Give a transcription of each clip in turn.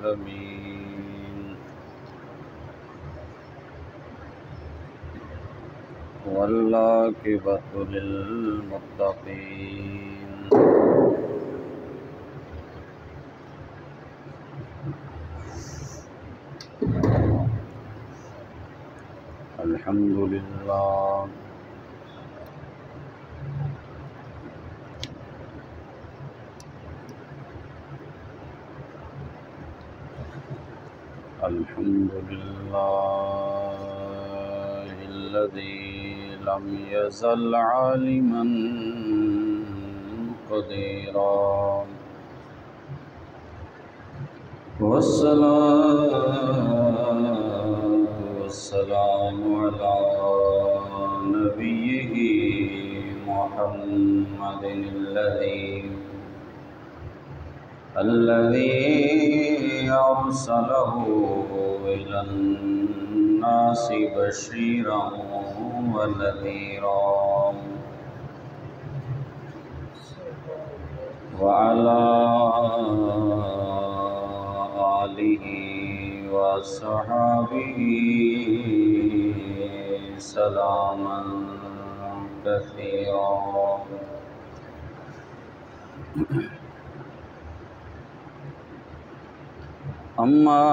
العالمين والعاقبة للمتقين الحمد لله الحمد لله الذي لم يزل عالما قديرا والصلاة والسلام على نبيه محمد الذي أرسله إلى الناس بشيرا ونذيرا وعلى آله وصحبه سلاما كثيرا أما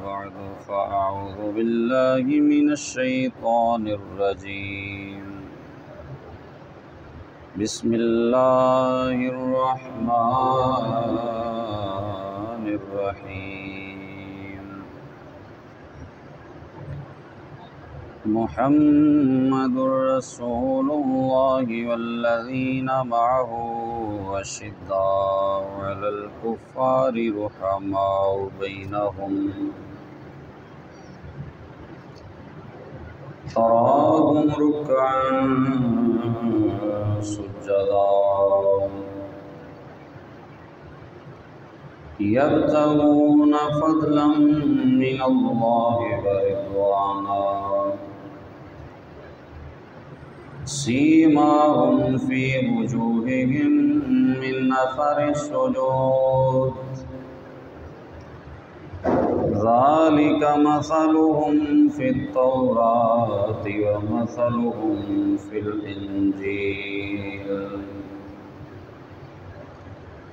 بعد فأعوذ بالله من الشيطان الرجيم بسم الله الرحمن الرحيم محمد رسول الله والذين معه أشداء على الكفار رحماء بينهم تراهم ركعا سجدا يبتغون فضلا من الله ورضوانا سيماهم في وجوههم من أثر السجود ذلك مثلهم في التوراة ومثلهم في الإنجيل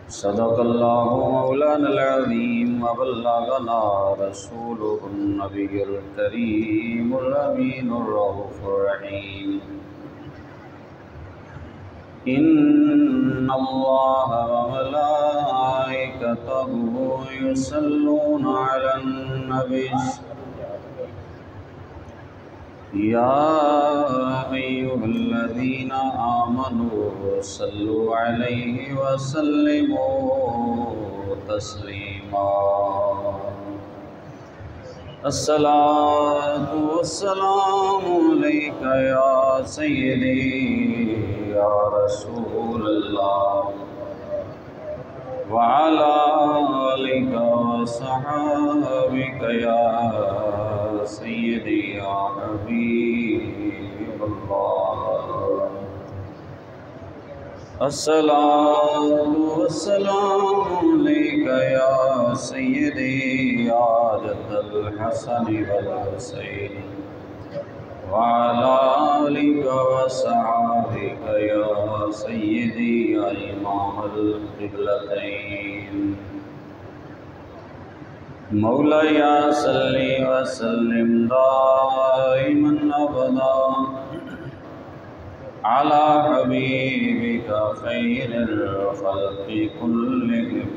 صدق الله مولانا العظيم وبلغنا رسوله النبي الكريم الأمين الرؤوف الرحيم إن الله وملائكته يصلون على النبي يا أيها الذين آمنوا صلوا عليه وسلموا تسليما الصلاة والسلام عليك يا سيدي يا رسول الله وعلى آلك وصحابك يا سيدي يا حبيب الله الصلاة والسلام عليك يا سيدي يا جد الحسن والحسين وعلى آلك وصحابك يا سيدي يا إمام القبلتين مولاي صل وسلم دائما أبدا على حبيبك خير الخلق كلهم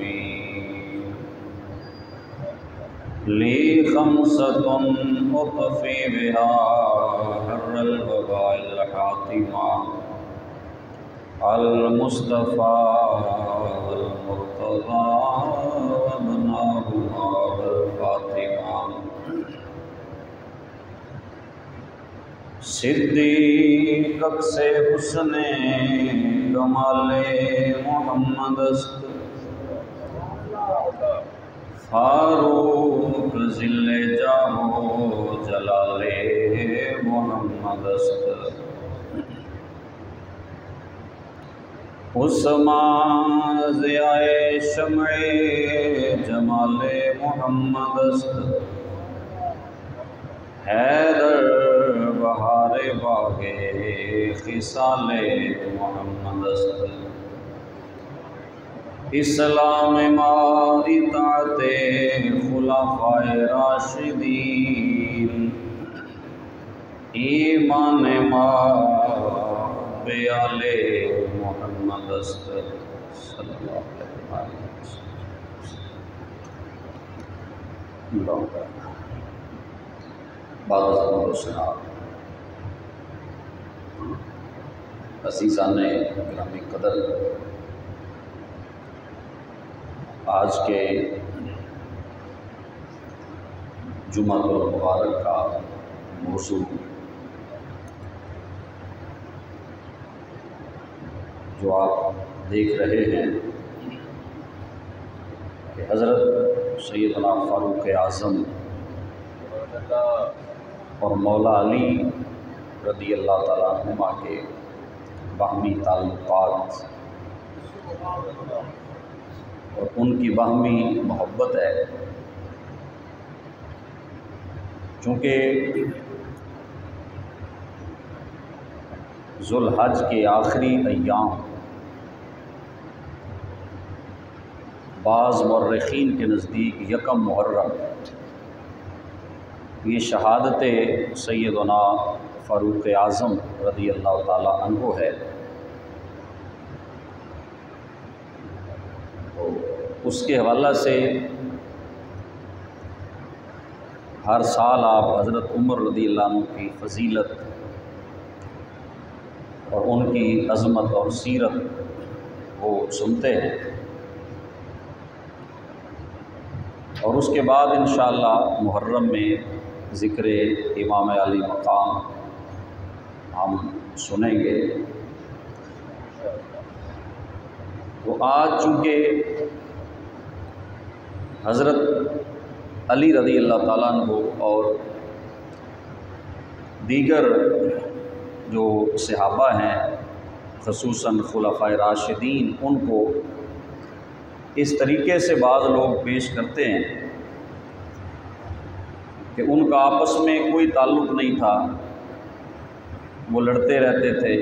لي خمسة أطفي بها حر الوباء الحاتمة المصطفى والمرتضى وابناهما الفاطمة صدیق سے حسن کمال محمد است فاروق ذل جاہ و جلال محمد است عثمان ضیائے شمع جمال محمد است، حیدر بہار باغ خصال محمد است، اسلام ما اطاعت خلفائے راشدین، ایمان ما بیال محمد است صلی اللہ علیہ وسلم۔ بعد عزیزان گرامی قدر، آج کے جمعہ المبارک کا موضوع جو آپ دیکھ رہے ہیں کہ حضرت سیدنا فاروق اعظم اور مولا علی رضی اللہ تعالیٰ عنہما کے باہمی تعلقات اور ان کی باہمی محبت ہے، چونکہ ذوالحج کے آخری ایام بعض مورخین کے نزدیک یکم محرم یہ شہادت سیدنا فاروق اعظم رضی اللہ تعالیٰ عنہ ہے۔ اس کے حوالہ سے ہر سال آپ حضرت عمر رضی اللہ عنہ کی فضیلت اور ان کی عظمت اور سیرت وہ سنتے ہیں، اور اس کے بعد انشاءاللہ محرم میں ذکر امام علی مقام ہم سنیں گے۔ تو آج چونکہ حضرت علی رضی اللہ تعالیٰ عنہ اور دیگر جو صحابہ ہیں خصوصاً خلفائے راشدین، ان کو اس طریقے سے بعض لوگ پیش کرتے ہیں کہ ان کا آپس میں کوئی تعلق نہیں تھا، وہ لڑتے رہتے تھے،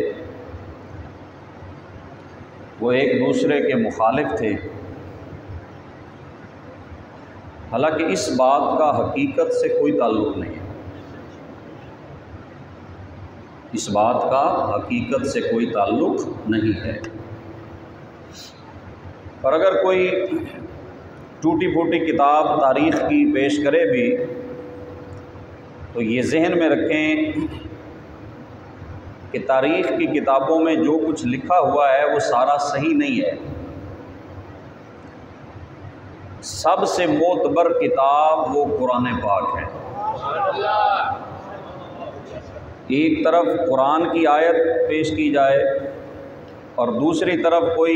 وہ ایک دوسرے کے مخالف تھے، حالانکہ اس بات کا حقیقت سے کوئی تعلق نہیں ہے، اس بات کا حقیقت سے کوئی تعلق نہیں ہے۔ اور اگر کوئی ٹوٹی پھوٹی کتاب تاریخ کی پیش کرے بھی تو یہ ذہن میں رکھیں کہ تاریخ کی کتابوں میں جو کچھ لکھا ہوا ہے وہ سارا صحیح نہیں ہے۔ سب سے معتبر کتاب وہ قرآن پاک ہے۔ ایک طرف قرآن کی آیت پیش کی جائے اور دوسری طرف کوئی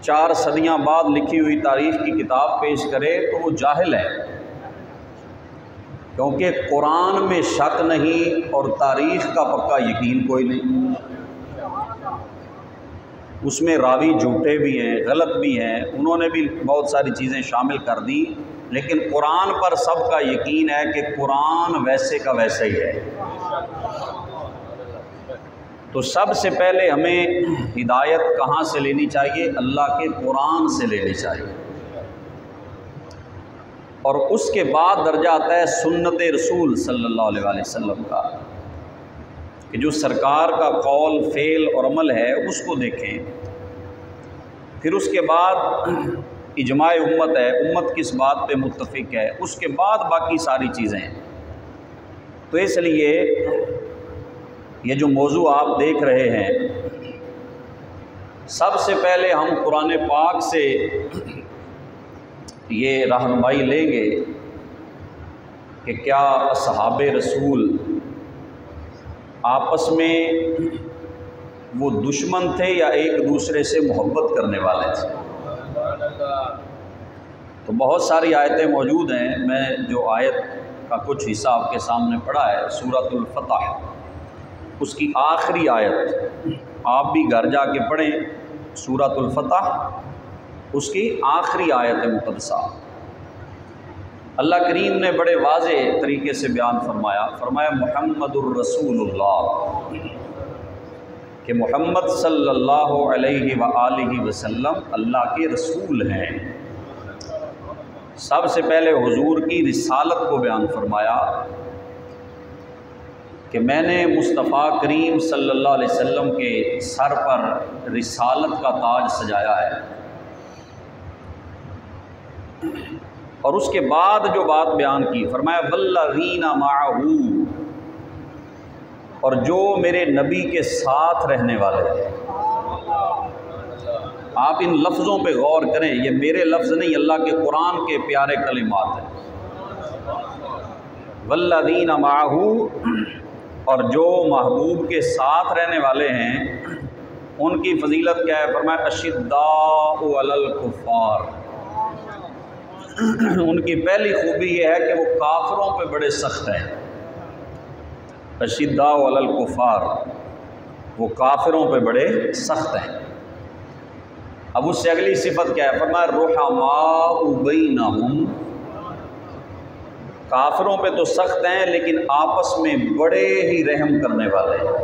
4 صدیاں بعد لکھی ہوئی تاریخ کی کتاب پیش کرے تو وہ جاہل ہے، کیونکہ قرآن میں شک نہیں اور تاریخ کا پکا یقین کوئی نہیں۔ اس میں راوی جھوٹے بھی ہیں، غلط بھی ہیں، انہوں نے بھی بہت ساری چیزیں شامل کر دی، لیکن قرآن پر سب کا یقین ہے کہ قرآن ویسے کا ویسا ہی ہے۔ تو سب سے پہلے ہمیں ہدایت کہاں سے لینی چاہیے؟ اللہ کے قرآن سے لینی چاہیے، اور اس کے بعد درجہ آتا ہے سنت رسول صلی اللہ علیہ وسلم کا، کہ جو سرکار کا قول، فعل اور عمل ہے اس کو دیکھیں۔ پھر اس کے بعد اجماع امت ہے، امت کس بات پہ متفق ہے، اس کے بعد باقی ساری چیزیں ہیں۔ تو اس لیے یہ جو موضوع آپ دیکھ رہے ہیں، سب سے پہلے ہم قرآن پاک سے یہ رہنمائی لیں گے کہ کیا اصحاب رسول آپس میں وہ دشمن تھے یا ایک دوسرے سے محبت کرنے والے تھے؟ تو بہت ساری آیتیں موجود ہیں، میں جو آیت کا کچھ حصہ آپ کے سامنے پڑھا ہے سورۃ الفتح، اس کی آخری آیت آپ بھی گھر جا کے پڑھیں سورۃ الفتح، اس کی آخری آیت مقدسہ۔ اللہ کریم نے بڑے واضح طریقے سے بیان فرمایا محمد الرسول اللہ، کہ محمد صلی اللہ علیہ وآلہ وسلم اللہ کے رسول ہیں۔ سب سے پہلے حضور کی رسالت کو بیان فرمایا کہ میں نے مصطفیٰ کریم صلی اللہ علیہ وسلم کے سر پر رسالت کا تاج سجایا ہے، اور اس کے بعد جو بات بیان کی فرمایا والذین معہ، اور جو میرے نبی کے ساتھ رہنے والے ہیں۔ آپ ان لفظوں پہ غور کریں، یہ میرے لفظ نہیں، اللہ کے قرآن کے پیارے کلمات ہیں۔ والذین معہ، اور جو محبوب کے ساتھ رہنے والے ہیں ان کی فضیلت کیا ہے؟ فرمایا اشداء علی الکفار، ان کی پہلی خوبی یہ ہے کہ وہ کافروں پہ بڑے سخت ہیں۔ اشداء علی الکفار، وہ کافروں پہ بڑے سخت ہیں۔ اب اس سے اگلی صفت کیا ہے؟ فرمایا رحماء بینہم، کافروں پہ تو سخت ہیں لیکن آپس میں بڑے ہی رحم کرنے والے ہیں۔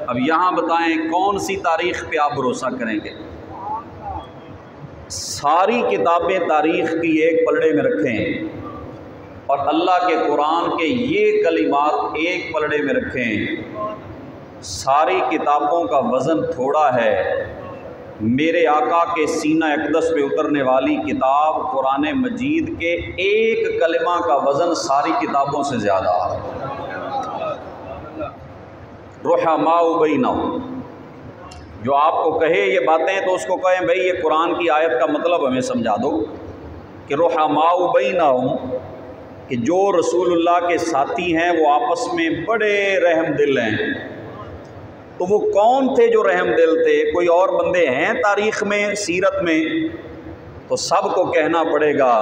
اب یہاں بتائیں کون سی تاریخ پہ آپ بھروسہ کریں گے؟ ساری کتابیں تاریخ کی ایک پلڑے میں رکھیں اور اللہ کے قرآن کے یہ کلمات ایک پلڑے میں رکھیں۔ ساری کتابوں کا وزن تھوڑا ہے، میرے آقا کے سینہ اقدس پہ اترنے والی کتاب قرآن مجید کے ایک کلمہ کا وزن ساری کتابوں سے زیادہ ہے۔ رحماء بینہم، جو آپ کو کہے یہ باتیں تو اس کو کہیں بھئی یہ قرآن کی آیت کا مطلب ہمیں سمجھا دو کہ رحماء بینہم، کہ جو رسول اللہ کے ساتھی ہیں وہ آپس میں بڑے رحم دل ہیں۔ تو وہ کون تھے جو رحم دل تھے؟ کوئی اور بندے ہیں تاریخ میں، سیرت میں؟ تو سب کو کہنا پڑے گا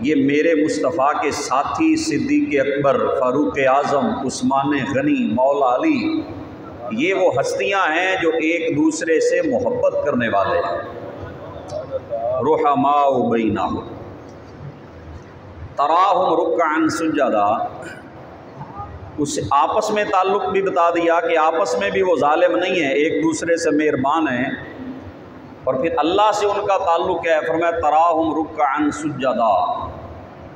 یہ میرے مصطفیٰ کے ساتھی صدیق اکبر، فاروق اعظم، عثمان غنی، مولا علی، یہ وہ ہستیاں ہیں جو ایک دوسرے سے محبت کرنے والے ہیں۔ رحماء بینہم تراہم رکعا سجدا، اس آپس میں تعلق بھی بتا دیا کہ آپس میں بھی وہ ظالم نہیں ہیں، ایک دوسرے سے مہربان ہیں۔ اور پھر اللہ سے ان کا تعلق ہے، فرمایا تراہم رکعا سجدا،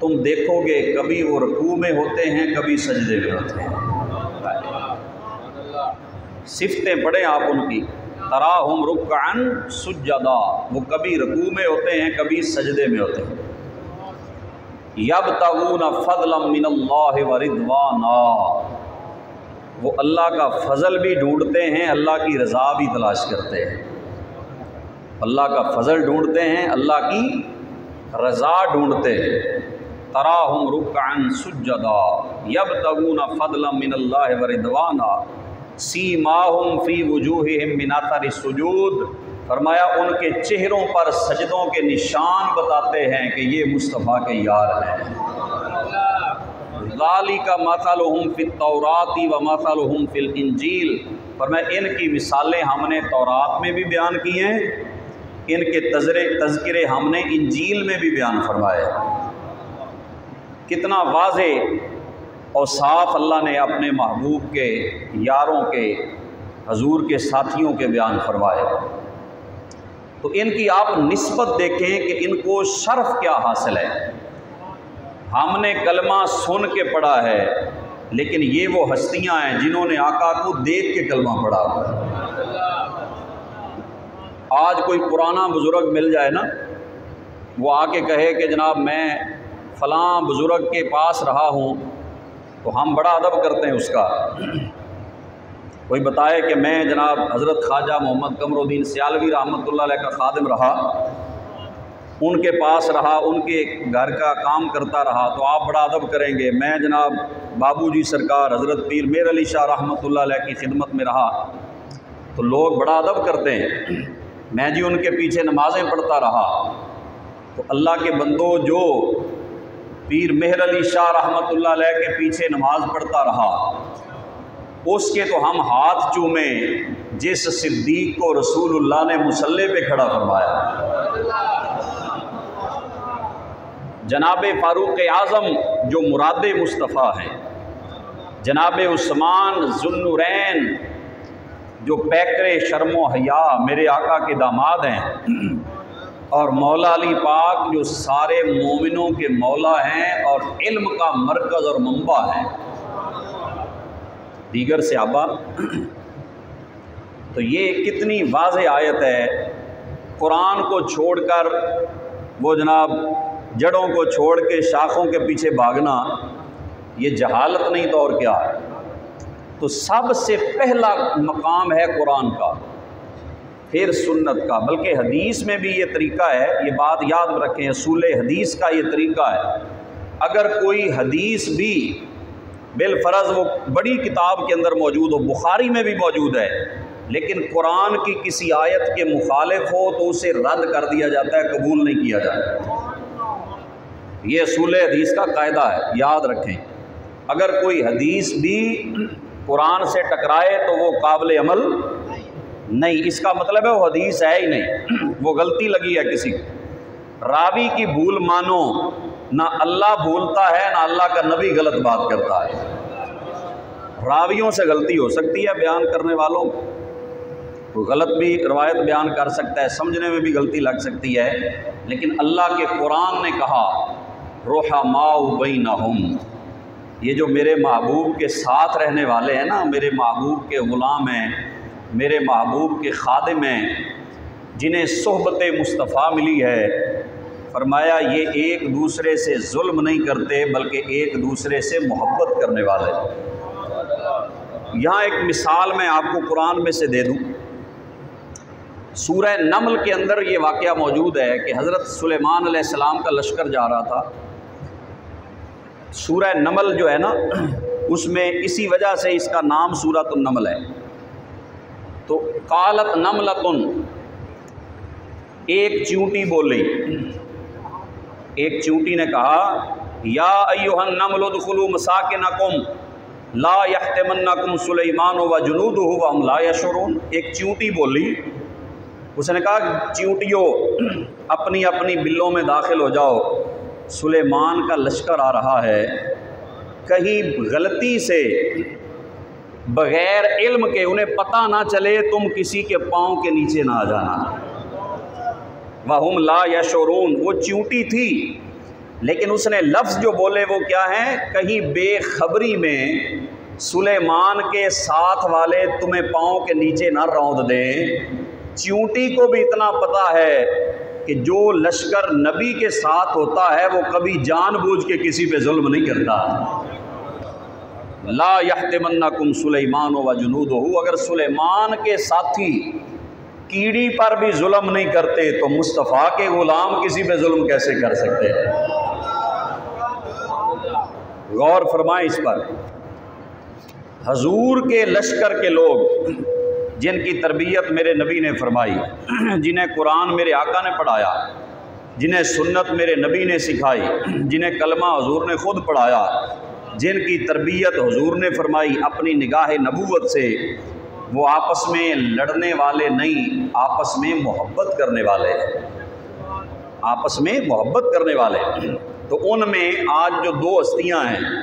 تم دیکھو گے کبھی وہ رکوع میں ہوتے ہیں کبھی سجدے میں ہوتے ہیں۔ صفتیں پڑھیں آپ ان کی، تراہم رکعا سجدا، وہ کبھی رکوع میں ہوتے ہیں کبھی سجدے میں ہوتے ہیں۔ یبتغون فضلا من اللہ ورضوانا، وہ اللہ کا فضل بھی ڈھونڈتے ہیں، اللہ کی رضا بھی تلاش کرتے ہیں۔ اللہ کا فضل ڈھونڈتے ہیں، اللہ کی رضا ڈھونڈتے ہیں۔ تراہم رکعا سجدا یبتغون فضلا من اللہ ورضوانا سیماہم فی وجوہہم من اثر السجود، فرمایا ان کے چہروں پر سجدوں کے نشان بتاتے ہیں کہ یہ مصطفیٰ کے یار ہیں۔ ذالک مثلہم فی التوراۃ ومثلہم فی الانجیل، فرمایا ان کی مثالیں ہم نے تورات میں بھی بیان کی ہیں، ان کے تذکرے ہم نے انجیل میں بھی بیان فرمائے۔ کتنا واضح اور صاف اللہ نے اپنے محبوب کے یاروں کے، حضور کے ساتھیوں کے بیان فرمائے۔ تو ان کی آپ نسبت دیکھیں کہ ان کو شرف کیا حاصل ہے۔ ہم نے کلمہ سن کے پڑھا ہے لیکن یہ وہ ہستیاں ہیں جنہوں نے آقا کو دیکھ کے کلمہ پڑھا۔ آج کوئی پرانا بزرگ مل جائے نا، وہ آ کے کہے کہ جناب میں فلاں بزرگ کے پاس رہا ہوں، تو ہم بڑا ادب کرتے ہیں اس کا۔ کوئی بتائے کہ میں جناب حضرت خواجہ محمد قمر الدین سیالوی رحمۃ اللہ علیہ کا خادم رہا، ان کے پاس رہا، ان کے گھر کا کام کرتا رہا، تو آپ بڑا ادب کریں گے۔ میں جناب بابو جی سرکار حضرت پیر میر علی شاہ رحمۃ اللہ علیہ کی خدمت میں رہا، تو لوگ بڑا ادب کرتے ہیں۔ میں جی ان کے پیچھے نمازیں پڑھتا رہا۔ تو اللہ کے بندو، جو پیر مہر علی شاہ رحمۃ اللہ علیہ کے پیچھے نماز پڑھتا رہا، اس کے تو ہم ہاتھ چومیں جس صدیق کو رسول اللہ نے مصلی پہ کھڑا فرمایا۔ جناب فاروق اعظم جو مراد مصطفیٰ ہیں، جناب عثمان ذو النورین جو پیکر شرم و حیا میرے آقا کے داماد ہیں، اور مولا علی پاک جو سارے مومنوں کے مولا ہیں اور علم کا مرکز اور منبع ہیں، دیگر صحابہ۔ تو یہ کتنی واضح آیت ہے۔ قرآن کو چھوڑ کر وہ جناب جڑوں کو چھوڑ کے شاخوں کے پیچھے بھاگنا، یہ جہالت نہیں تو اور کیا ہے؟ تو سب سے پہلا مقام ہے قرآن کا، پھر سنت کا، بلکہ حدیث میں بھی یہ طریقہ ہے، یہ بات یاد رکھیں، اصول حدیث کا یہ طریقہ ہے۔ اگر کوئی حدیث بھی بالفرض وہ بڑی کتاب کے اندر موجود ہو، بخاری میں بھی موجود ہے، لیکن قرآن کی کسی آیت کے مخالف ہو تو اسے رد کر دیا جاتا ہے، قبول نہیں کیا جاتا۔ یہ اصول حدیث کا قاعدہ ہے، یاد رکھیں۔ اگر کوئی حدیث بھی قرآن سے ٹکرائے تو وہ قابل عمل نہیں، اس کا مطلب ہے وہ حدیث ہے ہی نہیں، وہ غلطی لگی ہے کسی کو۔ راوی کی بھول مانو، نہ اللہ بھولتا ہے نہ اللہ کا نبی غلط بات کرتا ہے۔ راویوں سے غلطی ہو سکتی ہے، بیان کرنے والوں کوئی غلط بھی روایت بیان کر سکتا ہے، سمجھنے میں بھی غلطی لگ سکتی ہے، لیکن اللہ کے قرآن نے کہا رحماء بینہم، یہ جو میرے محبوب کے ساتھ رہنے والے ہیں نا، میرے محبوب کے غلام ہیں، میرے محبوب کے خادم ہیں، جنہیں صحبت مصطفیٰ ملی ہے، فرمایا یہ ایک دوسرے سے ظلم نہیں کرتے بلکہ ایک دوسرے سے محبت کرنے والے۔ یہاں ایک مثال میں آپ کو قرآن میں سے دے دوں۔ سورہ نمل کے اندر یہ واقعہ موجود ہے کہ حضرت سلیمان علیہ السلام کا لشکر جا رہا تھا۔ سورہ نمل جو ہے نا، اس میں اسی وجہ سے اس کا نام سورۃ النمل ہے۔ تو قالت نملۃ، ایک چیونٹی بولی، ایک چیونٹی نے کہا یا ایھا النمل ادخلوا مساکنکم لا یحطمنکم سلیمان وجنودہ وہم لا یشعرون۔ ایک چیونٹی بولی، اس نے کہا چیونٹیوں اپنی اپنی بلوں میں داخل ہو جاؤ، سلیمان کا لشکر آ رہا ہے، کہیں غلطی سے بغیر علم کے انہیں پتہ نہ چلے تم کسی کے پاؤں کے نیچے نہ آ جانا۔ وَهُمْ لَا يَشْعُرُونَ، وہ چیونٹی تھی لیکن اس نے لفظ جو بولے وہ کیا ہیں، کہیں بے خبری میں سلیمان کے ساتھ والے تمہیں پاؤں کے نیچے نہ روند دیں۔ چیونٹی کو بھی اتنا پتہ ہے کہ جو لشکر نبی کے ساتھ ہوتا ہے وہ کبھی جان بوجھ کے کسی پہ ظلم نہیں کرتا۔ لا یحطمنکم سلیمان وجنودہ، اگر سلیمان کے ساتھی کیڑی پر بھی ظلم نہیں کرتے تو مصطفیٰ کے غلام کسی پہ ظلم کیسے کر سکتے ہیں؟ غور فرمائیں اس پر۔ حضور کے لشکر کے لوگ جن کی تربیت میرے نبی نے فرمائی، جنہیں قرآن میرے آقا نے پڑھایا، جنہیں سنت میرے نبی نے سکھائی، جنہیں کلمہ حضور نے خود پڑھایا، جن کی تربیت حضور نے فرمائی اپنی نگاہ نبوت سے، وہ آپس میں لڑنے والے نہیں، آپس میں محبت کرنے والے ہیں، آپس میں محبت کرنے والے ہیں۔ تو ان میں آج جو دو ہستیاں ہیں،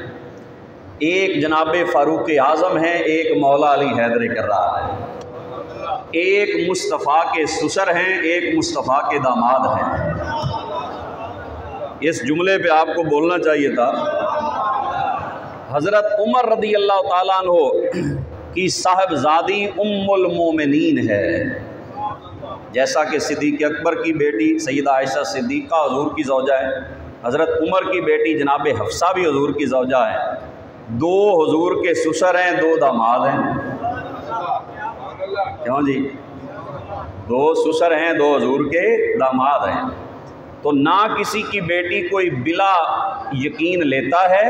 ایک جناب فاروق اعظم ہیں، ایک مولا علی حیدر کرار ہے، ایک مصطفیٰ کے سسر ہیں، ایک مصطفیٰ کے داماد ہیں۔ اس جملے پہ آپ کو بولنا چاہیے تھا۔ حضرت عمر رضی اللہ تعالیٰ عنہ کی صاحبزادی ام المومنین ہے، جیسا کہ صدیق اکبر کی بیٹی سیدہ عائشہ صدیقہ حضور کی زوجہ ہے، حضرت عمر کی بیٹی جناب حفصہ بھی حضور کی زوجہ ہے، دو حضور کے سسر ہیں، دو داماد ہیں۔ کیوں جی؟ دو سسر ہیں، دو حضور کے داماد ہیں۔ تو نہ کسی کی بیٹی کوئی بلا یقین لیتا ہے،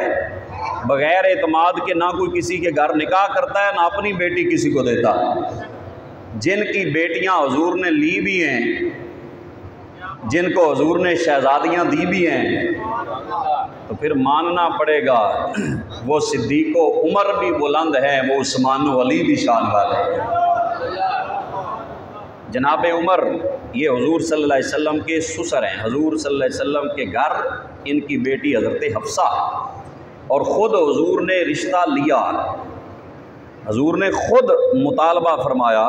بغیر اعتماد کے نہ کوئی کسی کے گھر نکاح کرتا ہے، نہ اپنی بیٹی کسی کو دیتا۔ جن کی بیٹیاں حضور نے لی بھی ہیں جن کو حضور نے شہزادیاں دی بھی ہیں، تو پھر ماننا پڑے گا وہ صدیق و عمر بھی بلند ہیں، وہ عثمان و علی بھی شان والے ہیں۔ جناب عمر یہ حضور صلی اللہ علیہ وسلم کے سسر ہیں، حضور صلی اللہ علیہ وسلم کے گھر ان کی بیٹی حضرت حفصہ، اور خود حضور نے رشتہ لیا، حضور نے خود مطالبہ فرمایا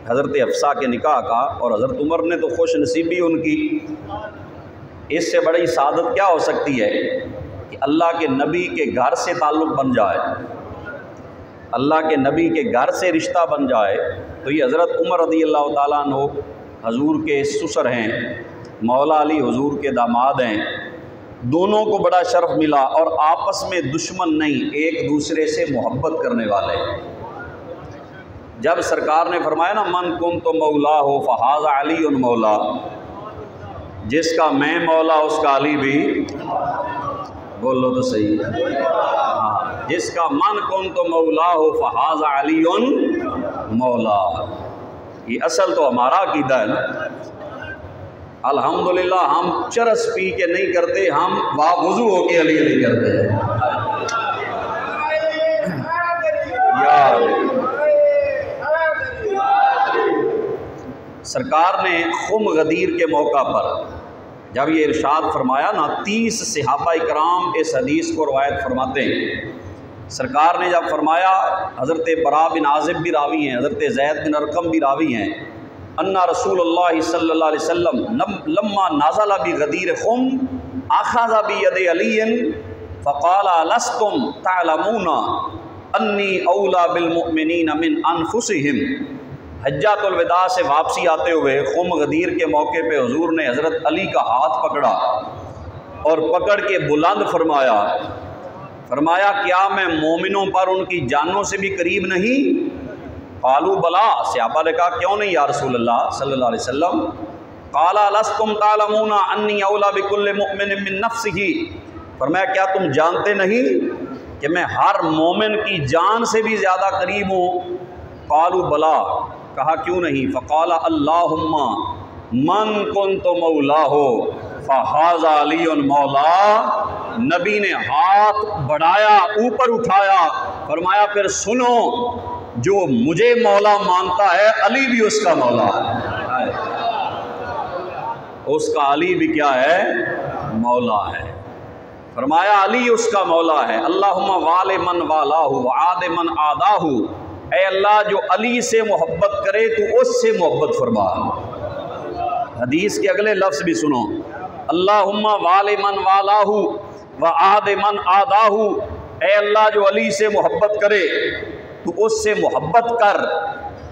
حضرت حفصہ کے نکاح کا، اور حضرت عمر نے تو خوش نصیبی ان کی۔ اس سے بڑی سعادت کیا ہو سکتی ہے کہ اللہ کے نبی کے گھر سے تعلق بن جائے، اللہ کے نبی کے گھر سے رشتہ بن جائے۔ تو یہ حضرت عمر رضی اللہ تعالیٰ عنہ حضور کے سسر ہیں، مولا علی حضور کے داماد ہیں، دونوں کو بڑا شرف ملا، اور آپس میں دشمن نہیں، ایک دوسرے سے محبت کرنے والے ہیں۔ جب سرکار نے فرمایا نا من کن تو مولا ہو فہذا علی مولا، جس کا میں مولا اس کا علی بھی، بولو تو صحیح ہے، جس کا من کن تو مولا ہو فہذا علی مولا۔ یہ اصل تو ہمارا عقیدہ ہے نا۔ الحمدللہ ہم چرس پی کے نہیں کرتے، ہم وضو ہو کے علی علی کرتے ہیں۔ سرکار نے خم غدیر کے موقع پر جب یہ ارشاد فرمایا نا، 30 صحابہ کرام اس حدیث کو روایت فرماتے ہیں۔ سرکار نے جب فرمایا، حضرت براء بن عازب بھی راوی ہیں، حضرت زید بن ارقم بھی راوی ہیں، ان رسول اللہ صلی اللہ علیہ وسلم لما نازل بغدیر خم اخذ بید علی فقال لستم تعلمون انی اولی بالمؤمنین من انفسہم۔ حجۃ الوداع سے واپسی آتے ہوئے خم غدیر کے موقع پہ حضور نے حضرت علی کا ہاتھ پکڑا اور پکڑ کے بلند فرمایا کیا میں مومنوں پر ان کی جانوں سے بھی قریب نہیں؟ قالوا بلا، صحابہ نے کہا کیوں نہیں یا رسول اللہ صلی اللہ علیہ وسلم؟ قال لستم تعلمون انی اولی بکل مؤمن من نفسہ، فرمایا کیا تم جانتے نہیں کہ میں ہر مومن کی جان سے بھی زیادہ قریب ہوں؟ قالوا بلا، کہا کیوں نہیں؟ فقال اللہم من کنت مولاہ فہذا علی مولا۔ نبی نے ہاتھ بڑھایا، اوپر اٹھایا، فرمایا پھر سنو، جو مجھے مولا مانتا ہے علی بھی اس کا مولا ہے، اس کا علی بھی کیا ہے؟ مولا ہے۔ فرمایا علی اس کا مولا ہے۔ اللہم وال من والاہ وعاد من عاداہ، اے اللہ جو علی سے محبت کرے تو اس سے محبت فرما۔ حدیث کے اگلے لفظ بھی سنو، اللہم وال من والاہ وعاد من عاداہ، اے اللہ جو علی سے محبت کرے تو اس سے محبت کر،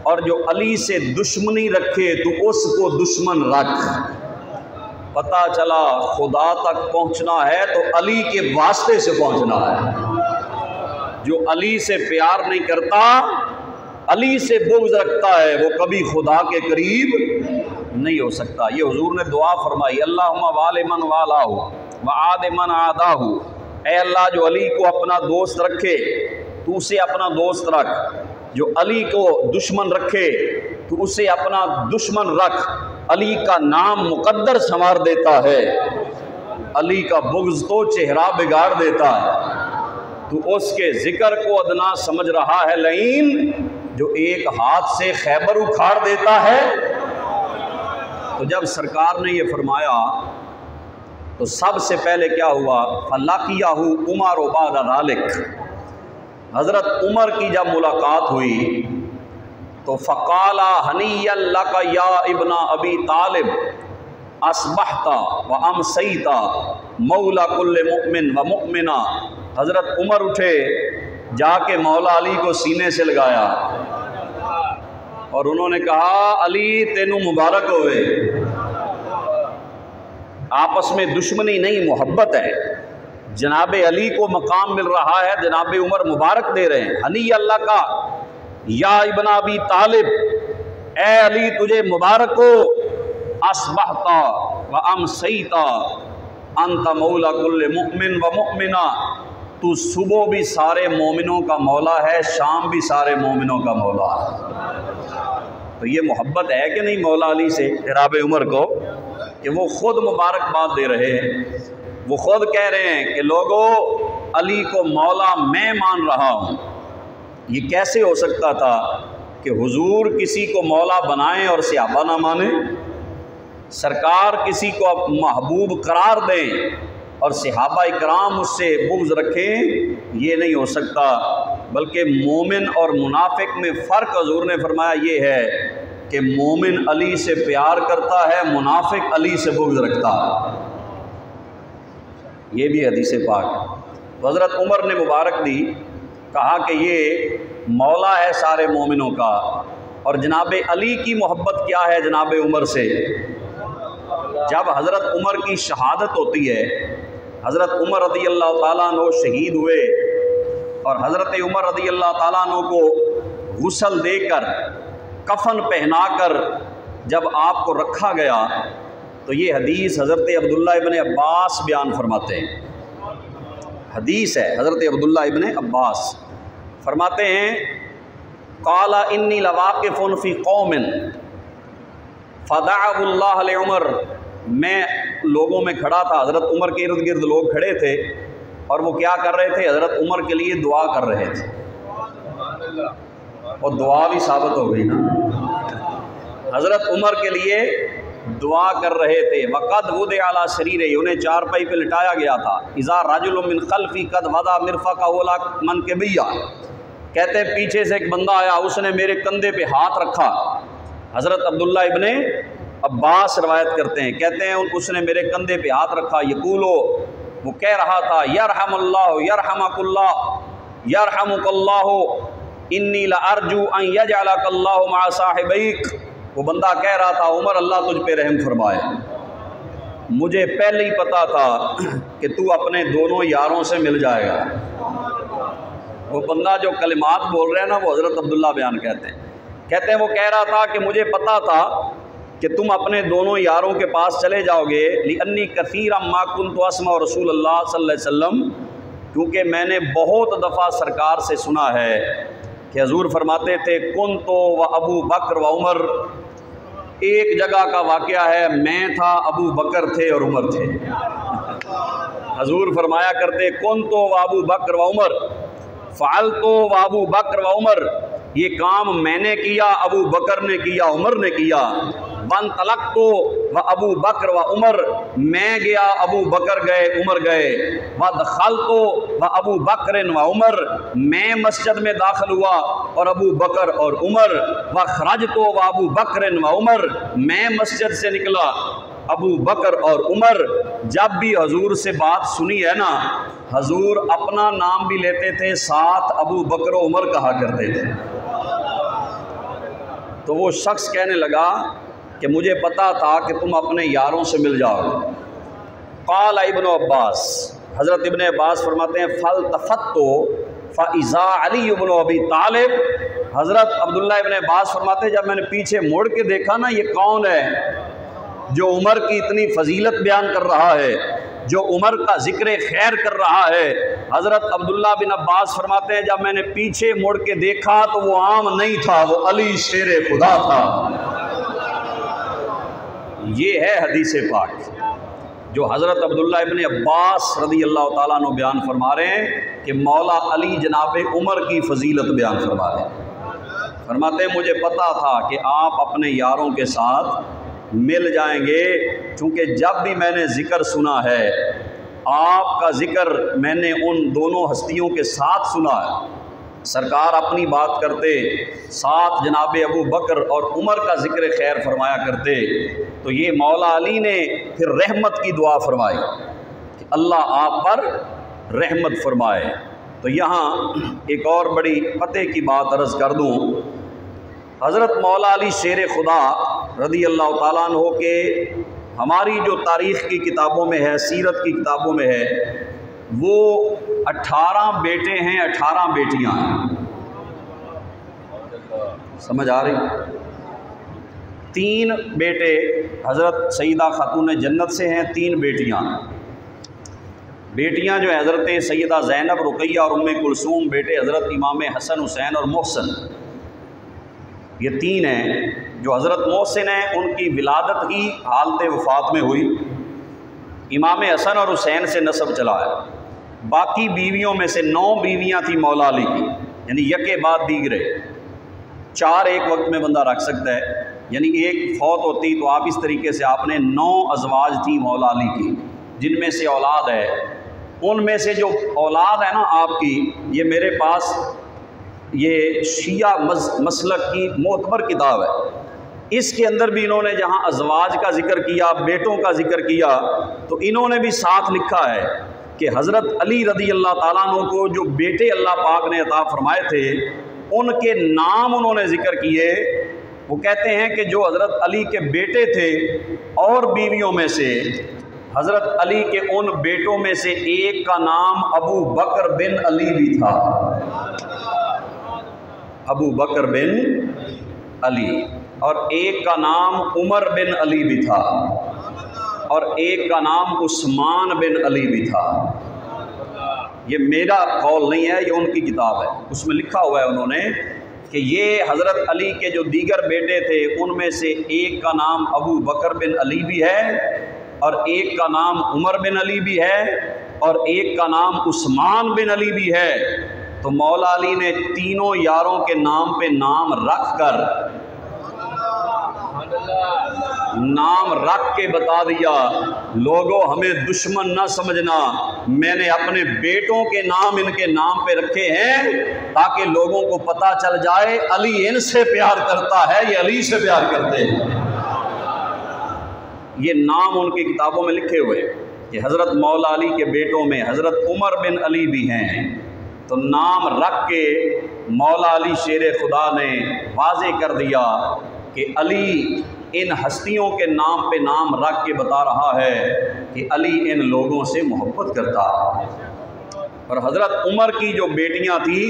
اور جو علی سے دشمنی رکھے تو اس کو دشمن رکھ۔ پتہ چلا خدا تک پہنچنا ہے تو علی کے واسطے سے پہنچنا ہے۔ جو علی سے پیار نہیں کرتا، علی سے بغض رکھتا ہے، وہ کبھی خدا کے قریب نہیں ہو سکتا۔ یہ حضور نے دعا فرمائی، اللہم وال من والاہ وعاد من عاداہ، اے اللہ جو علی کو اپنا دوست رکھے تو اسے اپنا دوست رکھ، جو علی کو دشمن رکھے تو اسے اپنا دشمن رکھ۔ علی کا نام مقدر سنوار دیتا ہے، علی کا بغض تو چہرہ بگاڑ دیتا ہے۔ تو اس کے ذکر کو ادنا سمجھ رہا ہے لعین، جو ایک ہاتھ سے خیبر اکھاڑ دیتا ہے۔ تو جب سرکار نے یہ فرمایا تو سب سے پہلے کیا ہوا؟ فَلَقِيَهُ عُمَرُ بَعْدَ ذَلِكَ، حضرت عمر کی جب ملاقات ہوئی تو فقال ہنیّا لک یا ابن ابی طالب اصبحت وامسیت مولا کل مؤمن و مؤمنہ۔ حضرت عمر اٹھے، جا کے مولا علی کو سینے سے لگایا اور انہوں نے کہا علی تینوں مبارک ہوئے، آپس میں دشمنی نہیں، محبت ہے۔ جناب علی کو مقام مل رہا ہے، جناب عمر مبارک دے رہے ہیں، ہنی اللہ کا یا ابن ابی طالب، اے علی تجھے مبارک ہو، اصبحتا و امسیتا انت مولا کل مؤمن و مؤمنہ، تو صبح بھی سارے مومنوں کا مولا ہے، شام بھی سارے مومنوں کا مولا ہے۔ تو یہ محبت ہے کہ نہیں مولا علی سے جناب عمر کو؟ کہ وہ خود مبارکباد دے رہے ہیں، وہ خود کہہ رہے ہیں کہ لوگوں علی کو مولا میں مان رہا ہوں۔ یہ کیسے ہو سکتا تھا کہ حضور کسی کو مولا بنائیں اور صحابہ نہ مانیں، سرکار کسی کو محبوب قرار دیں اور صحابہ اکرام اس سے بغض رکھیں؟ یہ نہیں ہو سکتا۔ بلکہ مومن اور منافق میں فرق حضور نے فرمایا یہ ہے کہ مومن علی سے پیار کرتا ہے، منافق علی سے بغض رکھتا ہے۔ یہ بھی حدیث پاک ہے۔ تو حضرت عمر نے مبارک دی، کہا کہ یہ مولا ہے سارے مومنوں کا، اور جناب علی کی محبت کیا ہے جناب عمر سے؟ جب حضرت عمر کی شہادت ہوتی ہے، حضرت عمر رضی اللہ تعالیٰ عنہ شہید ہوئے، اور حضرت عمر رضی اللہ تعالیٰ عنہ کو غسل دے کر کفن پہنا کر جب آپ کو رکھا گیا، تو یہ حدیث حضرت عبداللہ ابن عباس بیان فرماتے ہیں۔ حدیث ہے، حضرت عبداللہ ابن عباس فرماتے ہیں قال انی لواقف فی قوم فدعوا اللہ لعمر، میں لوگوں میں کھڑا تھا، حضرت عمر کے ارد گرد لوگ کھڑے تھے، اور وہ کیا کر رہے تھے؟ حضرت عمر کے لیے دعا کر رہے تھے، اور دعا بھی ثابت ہو گئی نا، حضرت عمر کے لیے دعا کر رہے تھے۔ وقد وضع علی سریرہ، انہیں چارپائی پہ لٹایا گیا تھا۔ اذا رجل من خلفی قد وضع مرفقہ علی منکبیہ، کہتے ہیں پیچھے سے ایک بندہ آیا، اس نے میرے کندھے پہ ہاتھ رکھا۔ حضرت عبداللہ ابن عباس روایت کرتے ہیں، کہتے ہیں اس نے میرے کندھے پہ ہاتھ رکھا، یقولو، وہ کہہ رہا تھا یرحم اللہ یرحمک اللہ یرحمک اللہ انی لارجو ان یجعلک اللہ مع صاحبیک، وہ بندہ کہہ رہا تھا عمر اللہ تجھ پہ رحم فرمائے، مجھے پہلے ہی پتا تھا کہ تو اپنے دونوں یاروں سے مل جائے گا۔ وہ بندہ جو کلمات بول رہے ہیں نا، وہ حضرت عبداللہ بیان کہتے ہیں وہ کہہ رہا تھا کہ مجھے پتا تھا کہ تم اپنے دونوں یاروں کے پاس چلے جاؤ گے، لِأَنِّي كَثِيرًا مَا كُنْتُ أَسْمَعُ رسول اللہ صلی اللہ علیہ وسلم، کیونکہ میں نے بہت دفعہ سرکار سے سنا ہے کہ حضور فرماتے تھے كُنْتُ وَأَبُو بَكْرَ وَعُمَرَ، ایک جگہ کا واقعہ ہے، میں تھا، ابو بکر تھے اور عمر تھے۔ حضور فرمایا کرتے كُنْتُ وَأَبُو بَكْرَ وَعُمَرَ فَعَلْتُ وَأَبُو بَكْرَ وَعُمَرَ، یہ کام میں نے کیا، ابو بکر نے کیا، عمر نے کیا۔ وَانْطَلَقْتُ وَأَبُو بَكْرَ وَعُمَرَ، میں گیا، ابو بکر گئے، عمر گئے۔ وَدَخَلْتُ وَأَبُو بَكْرٍ وَعُمَرَ، میں مسجد میں داخل ہوا اور ابو بکر اور عمر۔ وَخَرَجْتُ وَأَبُو بَكْرٍ وَعُمَرَ، میں مسجد سے نکلا، ابو بکر اور عمر۔ جب بھی حضور سے بات سنی ہے نا، حضور اپنا نام بھی لیتے تھے، ساتھ ابو بکر و عمر کہا کرتے تھے۔ تو وہ شخص کہنے لگا کہ مجھے پتا تھا کہ تم اپنے یاروں سے مل جاؤ گے۔ قال ابن عباس، حضرت ابن عباس فرماتے ہیں فَالْتَفَتُّ فَإِذَا عَلِيُّ بْنُ أَبِي طالب، حضرت عبداللہ ابن عباس فرماتے ہیں جب میں نے پیچھے موڑ کے دیکھا نا، یہ کون ہے جو عمر کی اتنی فضیلت بیان کر رہا ہے، جو عمر کا ذکر خیر کر رہا ہے۔ حضرت عبداللہ بن عباس فرماتے ہیں جب میں نے پیچھے مڑ کے دیکھا تو وہ عام نہیں تھا، وہ علی شیر خدا تھا۔ یہ ہے حدیث پاک جو حضرت عبداللہ ابن عباس رضی اللہ تعالیٰ عنہ بیان فرما رہے ہیں کہ مولا علی جناب عمر کی فضیلت بیان فرما رہے ہیں۔ فرماتے ہیں مجھے پتا تھا کہ آپ اپنے یاروں کے ساتھ مل جائیں گے، چونکہ جب بھی میں نے ذکر سنا ہے، آپ کا ذکر میں نے ان دونوں ہستیوں کے ساتھ سنا ہے۔ سرکار اپنی بات کرتے، ساتھ جناب ابو بکر اور عمر کا ذکر خیر فرمایا کرتے، تو یہ مولا علی نے پھر رحمت کی دعا فرمائی کہ اللہ آپ پر رحمت فرمائے۔ تو یہاں ایک اور بڑی پتے کی بات عرض کر دوں، حضرت مولا علی شیر خدا رضی اللہ تعالیٰ عنہ کے ہماری جو تاریخ کی کتابوں میں ہے، سیرت کی کتابوں میں ہے، وہ 18 بیٹے ہیں، 18 بیٹیاں ہیں۔ سمجھ آ رہی؟ 3 بیٹے حضرت سیدہ خاتون جنت سے ہیں، 3 بیٹیاں۔ بیٹیاں جو ہیں حضرت سیدہ زینب، رقیہ اور ام کلثوم، بیٹے حضرت امام حسن، حسین اور محسن، یہ 3 ہیں۔ جو حضرت محسن ہیں ان کی ولادت ہی حالت وفات میں ہوئی، امام حسن اور حسین سے نسب چلا ہے، باقی بیویوں میں سے 9 بیویاں تھیں مولا علی کی، یعنی یکے بعد دیگرے، 4 ایک وقت میں بندہ رکھ سکتا ہے، یعنی ایک فوت ہوتی تو آپ اس طریقے سے آپ نے 9 ازواج تھیں مولا علی کی، جن میں سے اولاد ہے، ان میں سے جو اولاد ہے نا آپ کی، یہ میرے پاس یہ شیعہ مسلک کی معتبر کتاب ہے، اس کے اندر بھی انہوں نے جہاں ازواج کا ذکر کیا، بیٹوں کا ذکر کیا، تو انہوں نے بھی ساتھ لکھا ہے کہ حضرت علی رضی اللہ تعالیٰ عنہ کو جو بیٹے اللہ پاک نے عطا فرمائے تھے ان کے نام انہوں نے ذکر کیے۔ وہ کہتے ہیں کہ جو حضرت علی کے بیٹے تھے اور بیویوں میں سے حضرت علی کے ان بیٹوں میں سے ایک کا نام ابو بکر بن علی بھی تھا، ابو بکر بن علی، اور ایک کا نام عمر بن علی بھی تھا، اور ایک کا نام عثمان بن علی بھی تھا۔ یہ میرا قول نہیں ہے، یہ ان کی کتاب ہے، اس میں لکھا ہوا ہے انہوں نے کہ یہ حضرت علی کے جو دیگر بیٹے تھے ان میں سے ایک کا نام ابو بکر بن علی بھی ہے، اور ایک کا نام عمر بن علی بھی ہے، اور ایک کا نام عثمان بن علی بھی ہے۔ تو مولا علی نے تینوں یاروں کے نام پہ نام رکھ کے بتا دیا، لوگوں ہمیں دشمن نہ سمجھنا، میں نے اپنے بیٹوں کے نام ان کے نام پہ رکھے ہیں تاکہ لوگوں کو پتہ چل جائے علی ان سے پیار کرتا ہے، یہ علی سے پیار کرتے ہیں۔ یہ نام ان کی کتابوں میں لکھے ہوئے کہ حضرت مولا علی کے بیٹوں میں حضرت عمر بن علی بھی ہیں، تو نام رکھ کے مولا علی شیر خدا نے واضح کر دیا کہ علی ان ہستیوں کے نام پہ نام رکھ کے بتا رہا ہے کہ علی ان لوگوں سے محبت کرتا۔ اور حضرت عمر کی جو بیٹیاں تھیں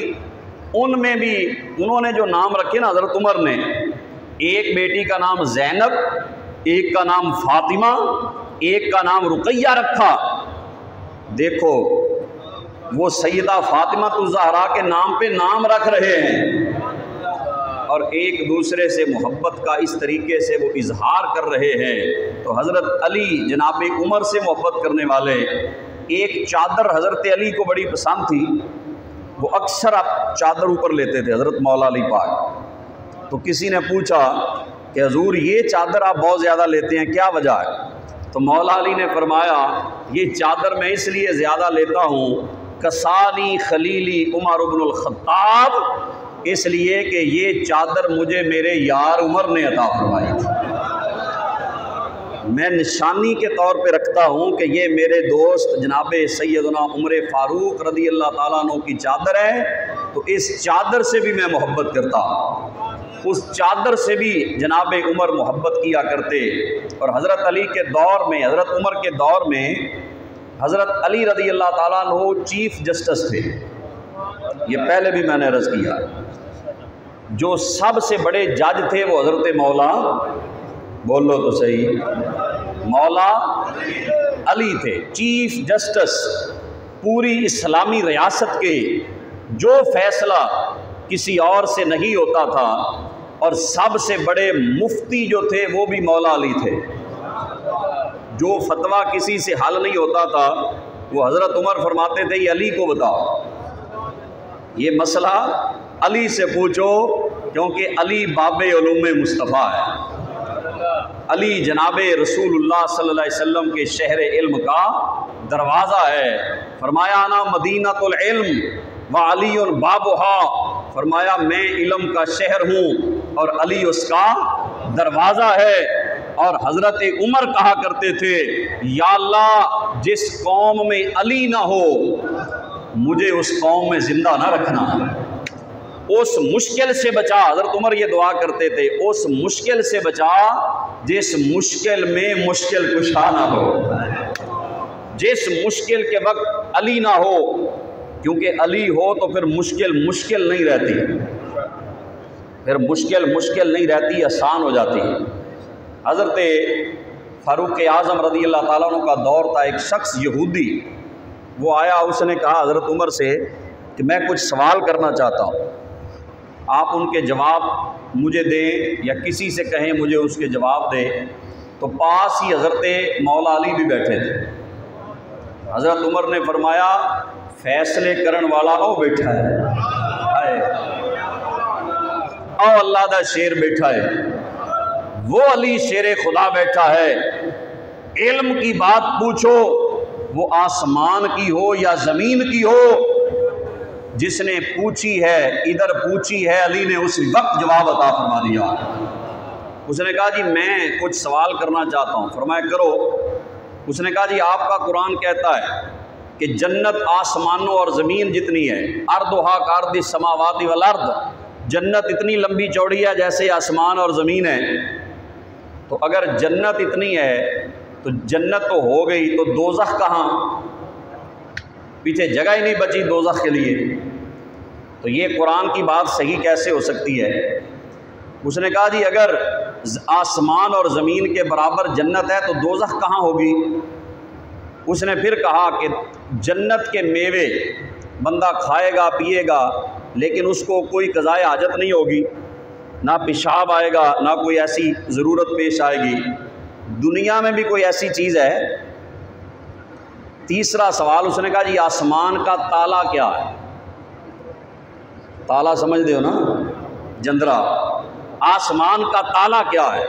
ان میں بھی انہوں نے جو نام رکھے نا حضرت عمر نے، ایک بیٹی کا نام زینب، ایک کا نام فاطمہ، ایک کا نام رقیہ رکھا۔ دیکھو وہ سیدہ فاطمہ الزہرا کے نام پہ نام رکھ رہے ہیں اور ایک دوسرے سے محبت کا اس طریقے سے وہ اظہار کر رہے ہیں۔ تو حضرت علی جناب عمر سے محبت کرنے والے، ایک چادر حضرت علی کو بڑی پسند تھی، وہ اکثر چادر اوپر لیتے تھے حضرت مولا علی پاک۔ تو کسی نے پوچھا کہ حضور یہ چادر آپ بہت زیادہ لیتے ہیں، کیا وجہ ہے؟ تو مولا علی نے فرمایا یہ چادر میں اس لیے زیادہ لیتا ہوں، کسانی خلیلی عمر بن الخطاب، اس لیے کہ یہ چادر مجھے میرے یار عمر نے عطا فرمائی تھی، میں نشانی کے طور پہ رکھتا ہوں کہ یہ میرے دوست جناب سیدنا عمر فاروق رضی اللہ تعالیٰ عنہ کی چادر ہے، تو اس چادر سے بھی میں محبت کرتا ہوں۔ اس چادر سے بھی جناب عمر محبت کیا کرتے۔ اور حضرت علی کے دور میں، حضرت عمر کے دور میں حضرت علی رضی اللہ تعالیٰ عنہ چیف جسٹس تھے، یہ پہلے بھی میں نے عرض کیا، جو سب سے بڑے جج تھے وہ حضرت مولا، بولو تو صحیح، مولا علی تھے، چیف جسٹس پوری اسلامی ریاست کے، جو فیصلہ کسی اور سے نہیں ہوتا تھا، اور سب سے بڑے مفتی جو تھے وہ بھی مولا علی تھے، جو فتویٰ کسی سے حل نہیں ہوتا تھا وہ حضرت عمر فرماتے تھے یہ علی کو بتاؤ، یہ مسئلہ علی سے پوچھو، کیونکہ علی باب علوم مصطفیٰ ہے، علی جناب رسول اللہ صلی اللہ علیہ وسلم کے شہر علم کا دروازہ ہے۔ فرمایا انا مدینۃ العلم وعلی بابھا، فرمایا میں علم کا شہر ہوں اور علی اس کا دروازہ ہے۔ اور حضرت عمر کہا کرتے تھے یا اللہ جس قوم میں علی نہ ہو مجھے اس قوم میں زندہ نہ رکھنا، اس مشکل سے بچا، حضرت عمر یہ دعا کرتے تھے اس مشکل سے بچا جس مشکل میں مشکل کشا نہ ہو، جس مشکل کے وقت علی نہ ہو، کیونکہ علی ہو تو پھر مشکل نہیں رہتی، پھر مشکل نہیں رہتی، آسان ہو جاتی ہے۔ حضرت فاروق اعظم رضی اللہ تعالیٰ عنہ کا دور تھا، ایک شخص یہودی وہ آیا، اس نے کہا حضرت عمر سے کہ میں کچھ سوال کرنا چاہتا ہوں۔ آپ ان کے جواب مجھے دیں یا کسی سے کہیں مجھے اس کے جواب دے۔ تو پاس ہی حضرت مولا علی بھی بیٹھے تھے۔ حضرت عمر نے فرمایا فیصلے کرن والا او بیٹھا ہے، او اللہ دا شیر بیٹھا ہے، وہ علی شیر خدا بیٹھا ہے۔ علم کی بات پوچھو، وہ آسمان کی ہو یا زمین کی ہو، جس نے پوچھی ہے ادھر پوچھی ہے، علی نے اس وقت جواب عطا فرما دیا۔ اس نے کہا جی میں کچھ سوال کرنا چاہتا ہوں۔ فرمایا کرو۔ اس نے کہا جی آپ کا قرآن کہتا ہے کہ جنت آسمانوں اور زمین جتنی ہے، ارضھا کارض السماوات والارض، جنت اتنی لمبی چوڑی ہے جیسے آسمان اور زمین ہے۔ تو اگر جنت اتنی ہے تو جنت تو ہو گئی، تو دوزخ کہاں؟ پیچھے جگہ ہی نہیں بچی دوزخ کے لیے۔ تو یہ قرآن کی بات صحیح کیسے ہو سکتی ہے؟ اس نے کہا جی اگر آسمان اور زمین کے برابر جنت ہے تو دوزخ کہاں ہوگی؟ اس نے پھر کہا کہ جنت کے میوے بندہ کھائے گا پیے گا، لیکن اس کو کوئی قضائے حاجت نہیں ہوگی، نہ پیشاب آئے گا، نہ کوئی ایسی ضرورت پیش آئے گی۔ دنیا میں بھی کوئی ایسی چیز ہے؟ تیسرا سوال اس نے کہا جی آسمان کا تالا کیا ہے؟ تالا سمجھ دے ہو نا، جندرا، آسمان کا تالا کیا ہے؟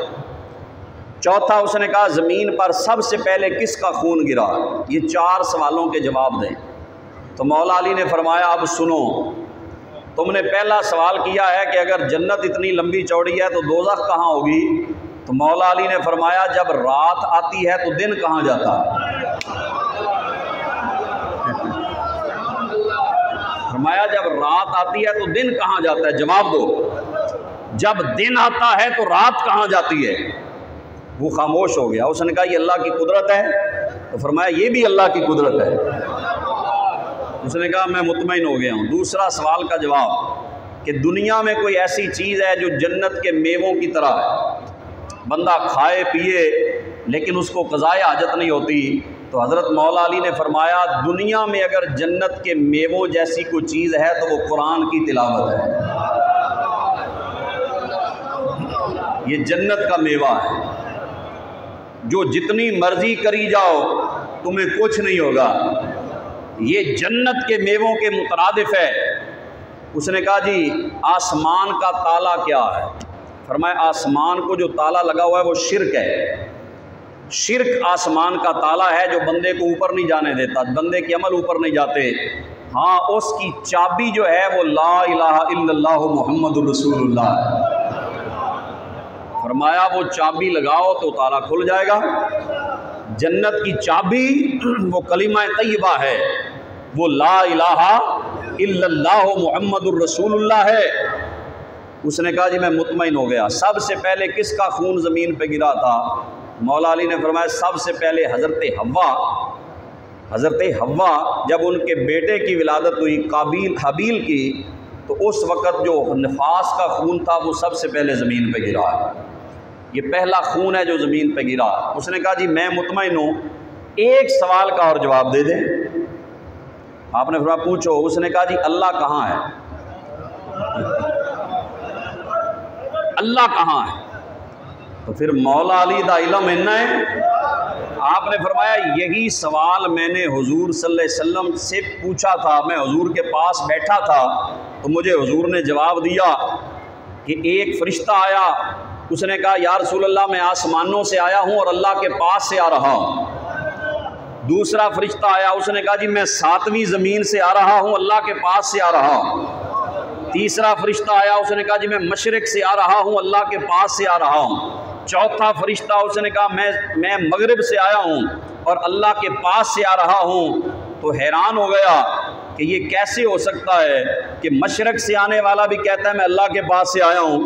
چوتھا اس نے کہا زمین پر سب سے پہلے کس کا خون گرا؟ یہ 4 سوالوں کے جواب دیں۔ تو مولا علی نے فرمایا اب سنو، تم نے پہلا سوال کیا ہے کہ اگر جنت اتنی لمبی چوڑی ہے تو دوزخ کہاں ہوگی؟ تو مولا علی نے فرمایا جب رات آتی ہے تو دن کہاں جاتا ہے؟ فرمایا جب رات آتی ہے تو دن کہاں جاتا ہے؟ جواب دو۔ جب دن آتا ہے تو رات کہاں جاتی ہے؟ وہ خاموش ہو گیا۔ اس نے کہا یہ اللہ کی قدرت ہے؟ تو فرمایا یہ بھی اللہ کی قدرت ہے۔ اس نے کہا میں مطمئن ہو گیا ہوں۔ دوسرا سوال کا جواب کہ دنیا میں کوئی ایسی چیز ہے جو جنت کے میووں کی طرح ہے، بندہ کھائے پیے لیکن اس کو قضائے حاجت نہیں ہوتی؟ تو حضرت مولا علی نے فرمایا دنیا میں اگر جنت کے میووں جیسی کوئی چیز ہے تو وہ قرآن کی تلاوت ہے۔ یہ جنت کا میوہ ہے جو جتنی مرضی کری جاؤ تمہیں کچھ نہیں ہوگا، یہ جنت کے میووں کے مترادف ہے۔ اس نے کہا جی آسمان کا تالا کیا ہے؟ فرمایا آسمان کو جو تالا لگا ہوا ہے وہ شرک ہے۔ شرک آسمان کا تالا ہے جو بندے کو اوپر نہیں جانے دیتا، بندے کے عمل اوپر نہیں جاتے۔ ہاں اس کی چابی جو ہے وہ لا الہ الا اللہ محمد الرسول اللہ ہے۔ فرمایا وہ چابی لگاؤ تو تالا کھل جائے گا۔ جنت کی چابی وہ کلمہ طیبہ ہے، وہ لا الہ الا اللہ محمد الرسول اللہ ہے۔ اس نے کہا جی میں مطمئن ہو گیا۔ سب سے پہلے کس کا خون زمین پہ گرا تھا؟ مولا علی نے فرمایا سب سے پہلے حضرت حوا جب ان کے بیٹے کی ولادت ہوئی حابیل کی، تو اس وقت جو نفاس کا خون تھا وہ سب سے پہلے زمین پہ گرا ہے۔ یہ پہلا خون ہے جو زمین پہ گرا۔ اس نے کہا جی میں مطمئن ہوں، ایک سوال کا اور جواب دے دیں۔ آپ نے فرمایا پوچھو۔ اس نے کہا جی اللہ کہاں ہے؟ اللہ کہاں ہے؟ تو پھر مولا علی دا علم ہے۔ آپ نے فرمایا یہی سوال میں نے حضور صلی اللہ علیہ وسلم سے پوچھا تھا، میں حضور کے پاس بیٹھا تھا تو مجھے حضور نے جواب دیا کہ ایک فرشتہ آیا، اس نے کہا یا رسول اللہ میں آسمانوں سے آیا ہوں اور اللہ کے پاس سے آ رہا ہوں۔ دوسرا فرشتہ آیا، اس نے کہا جی میں 7ویں زمین سے آ رہا ہوں، اللہ کے پاس سے آ رہا ہوں۔ تیسرا فرشتہ آیا، اس نے کہا جی میں مشرق سے آ رہا ہوں، اللہ کے پاس سے آ رہا ہوں۔ چوتھا فرشتہ اس نے کہا میں مغرب سے آیا ہوں اور اللہ کے پاس سے آ رہا ہوں۔ تو حیران ہو گیا کہ یہ کیسے ہو سکتا ہے کہ مشرق سے آنے والا بھی کہتا ہے میں اللہ کے پاس سے آیا ہوں،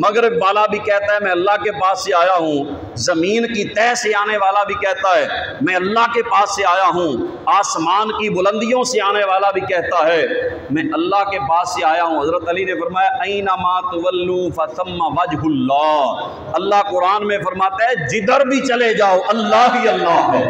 مغرب والا بھی کہتا ہے میں اللہ کے پاس سے آیا ہوں، زمین کی تہ سے آنے والا بھی کہتا ہے میں اللہ کے پاس سے آیا ہوں، آسمان کی بلندیوں سے آنے والا بھی کہتا ہے میں اللہ کے پاس سے آیا ہوں۔ حضرت علی نے فرمایا اینما تولوا فثم وجہ اللہ۔ اللہ قرآن میں فرماتا ہے جدھر بھی چلے جاؤ اللہ ہی اللہ ہے۔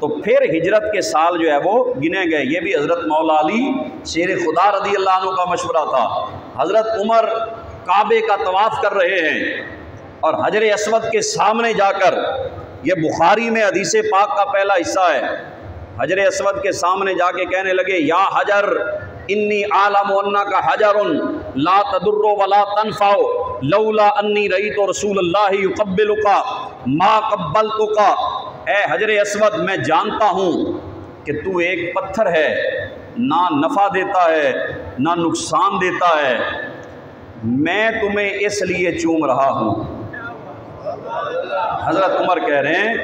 تو پھر ہجرت کے سال جو ہے وہ گنے گئے. یہ بھی حضرت مولا علی شیر خدا رضی اللہ عنہ کا مشورہ تھا. حضرت عمر کعبے کا طواف کر رہے ہیں اور حجر اسود کے سامنے جا کر، یہ بخاری میں حدیث پاک کا پہلا حصہ ہے، حجر اسود کے سامنے جا کے کہنے لگے یا حجر انی عالم انک حجر لا تضر ولا تنفع لولا انی رأیت رسول اللہ یقبلک ما قبلتک. اے حجر اسود، میں جانتا ہوں کہ تو ایک پتھر ہے، نہ نفع دیتا ہے نہ نقصان دیتا ہے، میں تمہیں اس لیے چوم رہا ہوں. حضرت عمر کہہ رہے ہیں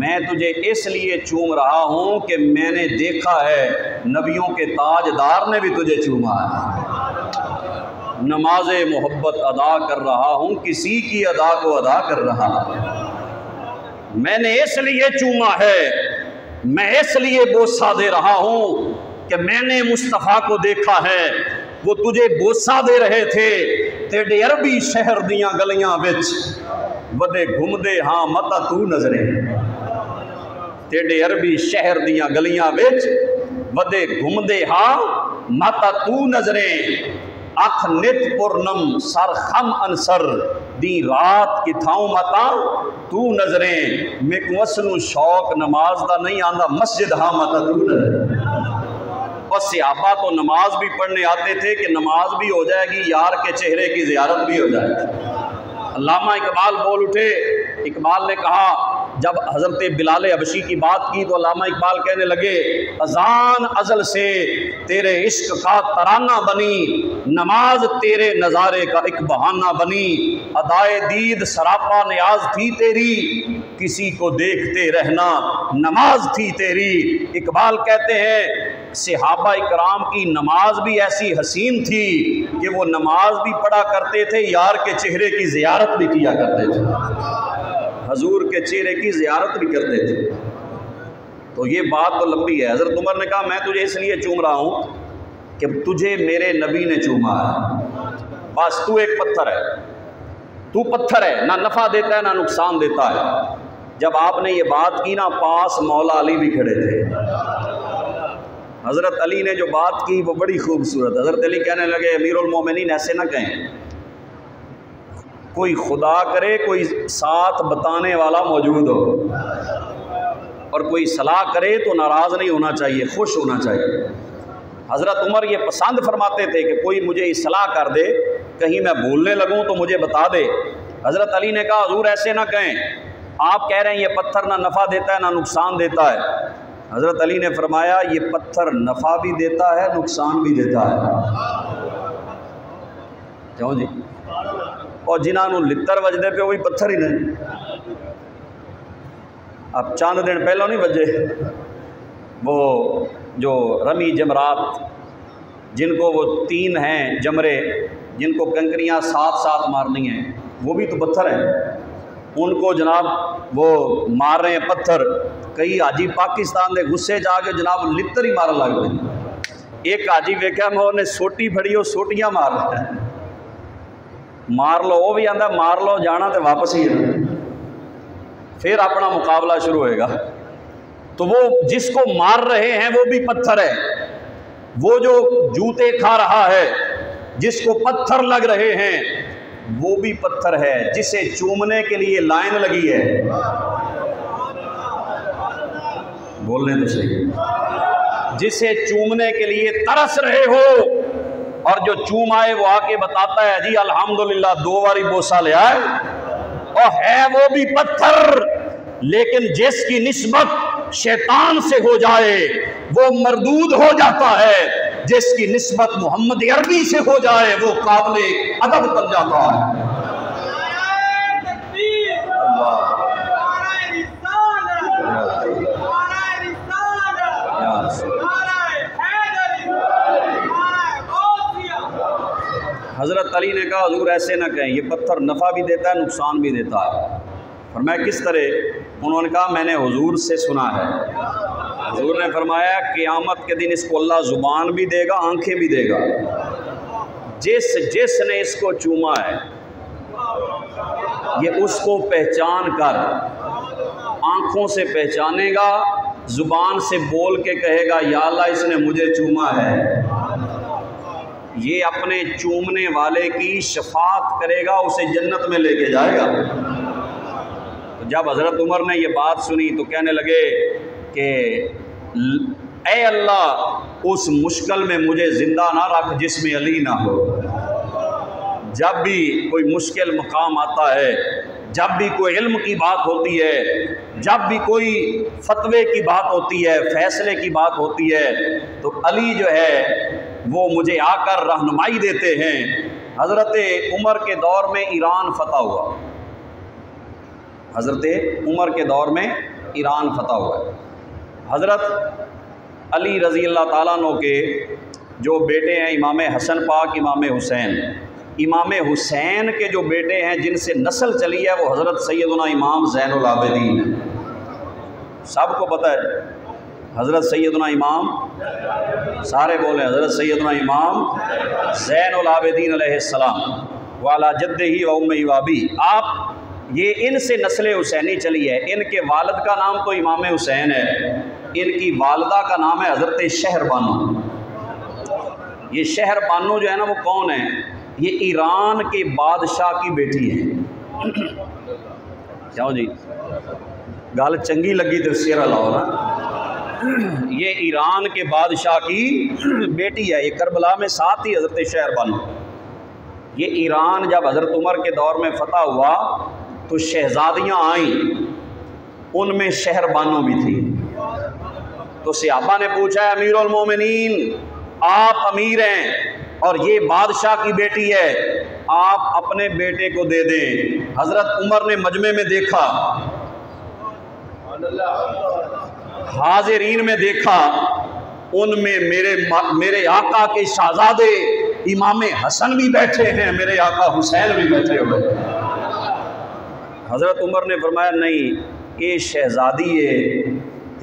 میں تجھے اس لیے چوم رہا ہوں کہ میں نے دیکھا ہے نبیوں کے تاجدار نے بھی تجھے چوما ہے. نماز محبت ادا کر رہا ہوں، کسی کی ادا کو ادا کر رہا ہوں. میں نے اس لیے چوما ہے، میں اس لیے بوسہ دے رہا ہوں کہ میں نے مصطفیٰ کو دیکھا ہے، وہ تجھے بوسہ دے رہے تھے. تیرے عربی شہر دیاں گلیاں وچ ودے گھومدے ہاں متا تو نظریں. تیرے عربی شہر دیاں گلیاں وچ ودے گھومدے ہاں متا تو نظریں. اکھ نت پرنم سر خم انسر دی رات کتھاؤں متا تو نظریں. میں کو اصلوں شوق نماز دا نہیں آندا، مسجد ہاں متا تو نظریں. اور صحابہ تو نماز بھی پڑھنے آتے تھے کہ نماز بھی ہو جائے گی، یار کے چہرے کی زیارت بھی ہو جائے گی. علامہ اقبال بول اٹھے. اقبال نے کہا جب حضرت بلال حبشی کی بات کی تو علامہ اقبال کہنے لگے اذان ازل سے تیرے عشق کا ترانہ بنی، نماز تیرے نظارے کا ایک بہانہ بنی. ادائے دید سراپا نیاز تھی تیری، کسی کو دیکھتے رہنا نماز تھی تیری. اقبال کہتے ہیں صحابہ اکرام کی نماز بھی ایسی حسین تھی کہ وہ نماز بھی پڑھا کرتے تھے، یار کے چہرے کی زیارت بھی کیا کرتے تھے، حضور کے چہرے کی زیارت بھی کرتے تھے. تو یہ بات تو لمبی ہے. حضرت عمر نے کہا میں تجھے اس لیے چوم رہا ہوں کہ تجھے میرے نبی نے چوما ہے. بس تو ایک پتھر ہے، تو پتھر ہے، نہ نفع دیتا ہے نہ نقصان دیتا ہے. جب آپ نے یہ بات کی نا، پاس مولا علی بھی کھڑے تھے. حضرت علی نے جو بات کی وہ بڑی خوبصورت. حضرت علی کہنے لگے امیر المومنین ایسے نہ کہیں، کوئی خدا کرے کوئی ساتھ بتانے والا موجود ہو، اور کوئی صلاح کرے تو ناراض نہیں ہونا چاہیے، خوش ہونا چاہیے. حضرت عمر یہ پسند فرماتے تھے کہ کوئی مجھے اصلاح کر دے، کہیں میں بھولنے لگوں تو مجھے بتا دے. حضرت علی نے کہا حضور ایسے نہ کہیں، آپ کہہ رہے ہیں یہ پتھر نہ نفع دیتا ہے نہ نقصان دیتا ہے. حضرت علی نے فرمایا یہ پتھر نفع بھی دیتا ہے نقصان بھی دیتا ہے. کیوں جی؟ اور جنہوں لتر وجدے پہ وہی پتھر ہی نہیں. اب چاند دن پہلوں نہیں بجے وہ جو رمی جمرات، جن کو وہ 3 ہیں جمرے، جن کو کنکریاں ساتھ مارنی ہیں، وہ بھی تو پتھر ہیں. ان کو جناب وہ مار رہے ہیں پتھر. کئی حاجی پاکستان دے غصے جا کے جناب لتر ہی مارن لگ پے. ایک حاجی ویکھیا میں انہیں سوٹی پھڑی، وہ سوٹیاں مار رہا ہے. مار لو، وہ بھی آندا مار لو، جانا تو واپس ہی ہے. پھر اپنا مقابلہ شروع ہوئے گا. تو وہ جس کو مار رہے ہیں وہ بھی پتھر ہے، وہ جو جوتے کھا رہا ہے، جس کو پتھر لگ رہے ہیں وہ بھی پتھر ہے، جسے چومنے کے لیے لائن لگی ہے. بولنے تو صحیح. جسے چومنے کے لیے ترس رہے ہو، اور جو چوم آئے وہ آ کے بتاتا ہے جی الحمدللہ 2 باری بوسہ لے آئے، اور ہے وہ بھی پتھر. لیکن جس کی نسبت شیطان سے ہو جائے وہ مردود ہو جاتا ہے، جس کی نسبت محمد عربی سے ہو جائے وہ قابل ادب بن جاتا ہے. حضرت علی نے کہا حضور ایسے نہ کہیں، یہ پتھر نفع بھی دیتا ہے نقصان بھی دیتا ہے. فرمایا کس طرح؟ انہوں نے کہا میں نے حضور سے سنا ہے. حضور نے فرمایا قیامت کے دن اس کو اللہ زبان بھی دے گا آنکھیں بھی دے گا. جس نے اس کو چوما ہے یہ اس کو پہچان کر آنکھوں سے پہچانے گا، زبان سے بول کے کہے گا یا اللہ اس نے مجھے چوما ہے، یہ اپنے چومنے والے کی شفاعت کرے گا، اسے جنت میں لے کے جائے گا۔ تو جب حضرت عمر نے یہ بات سنی تو کہنے لگے کہ اے اللہ اس مشکل میں مجھے زندہ نہ رکھ جس میں علی نہ ہو۔ جب بھی کوئی مشکل مقام آتا ہے، جب بھی کوئی علم کی بات ہوتی ہے، جب بھی کوئی فتوے کی بات ہوتی ہے، فیصلے کی بات ہوتی ہے، تو علی جو ہے وہ مجھے آ کر رہنمائی دیتے ہیں۔ حضرت عمر کے دور میں ایران فتح ہوا، حضرت عمر کے دور میں ایران فتح ہوا ہے۔ حضرت علی رضی اللہ تعالیٰ عنہ کے جو بیٹے ہیں امام حسن پاک، امام حسین، امام حسین کے جو بیٹے ہیں جن سے نسل چلی ہے وہ حضرت سیدنا امام زین العابدین ہیں۔ سب کو پتہ ہے حضرت سیدنا امام، سارے بولیں حضرت سیدنا امام زین العابدین علیہ السلام والا جدہ و امی و ابی، آپ یہ ان سے نسل حسینی چلی ہے۔ ان کے والد کا نام تو امام حسین ہے، ان کی والدہ کا نام ہے حضرت شہر بانو۔ یہ شہر بانو جو ہے نا وہ کون ہے؟ یہ ایران کے بادشاہ کی بیٹی ہے۔ کیوں جی گل چنگی لگی تو سیرا لاؤ نا۔ یہ ایران کے بادشاہ کی بیٹی ہے، یہ کربلا میں ساتھ ہی حضرت شہر بانو۔ یہ ایران جب حضرت عمر کے دور میں فتح ہوا تو شہزادیاں آئیں، ان میں شہر بانو بھی تھی۔ تو صحابہ نے پوچھا ہے امیر المومنین آپ امیر ہیں اور یہ بادشاہ کی بیٹی ہے، آپ اپنے بیٹے کو دے دیں۔ حضرت عمر نے مجمع میں دیکھا، حاضرین میں دیکھا، ان میں میرے آقا کے شہزادے امام حسن بھی بیٹھے ہیں، میرے آقا حسین بھی بیٹھے ہوئے۔ حضرت عمر نے فرمایا نہیں یہ شہزادی ہے،